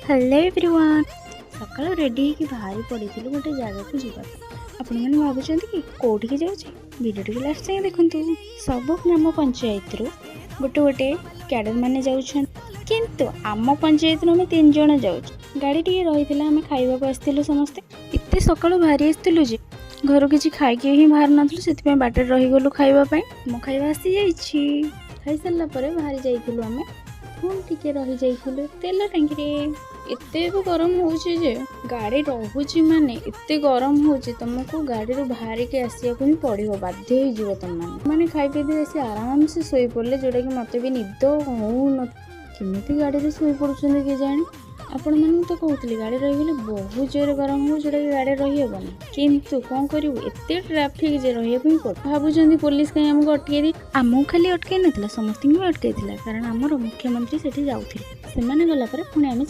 hello everyone सकाल ready होकर बाहरी पड़ी गोटे जगह को जावा आपण मैंने भावुं कि कौटी की जाऊँ भिडियो लास्ट जाए देखूँ सब ग्राम पंचायत रू गोटे गोटे कैडर मैंने जाऊँ किंतु आम पंचायत आम 3 जन जाऊँ गाड़ी टी रही आम खाइबा आसलु समस्ते एत सका बाहरी आसलु जे घर किसी खाई ही बाहर नथलु से बाटर रहीगलु खाइबापी मो खाइबा आसी जाइए खाई सारा बाहरी जाइलु आम पुणी टिके रही जाइलु तेल टांगी एते भी गरम होचे जे गाड़ी रहुची माने एते गरम होचे तुमको गाड़ी रू बाहर के आसिया को ही पड़ो बाध्य हो जीव तुम माने खाई पी दे आराम से सोई पड़े जोटा कि मत भी निद हो केमी गाड़ी रे सोई पड़ुछन के जाने आपण मन तो कहते गाड़ी रहीगले बहुत जोर गरम हो जोटा कि गाड़ी रही हेबनी किंतु कौन करूँ एते ट्राफिक जे रही भावुं पुलिस कहीं आमको अटकई दी आमको खाली अटकई ना समस्त भी अटकई कारण आमर मुख्यमंत्री से जाऊे से गला पुणी आम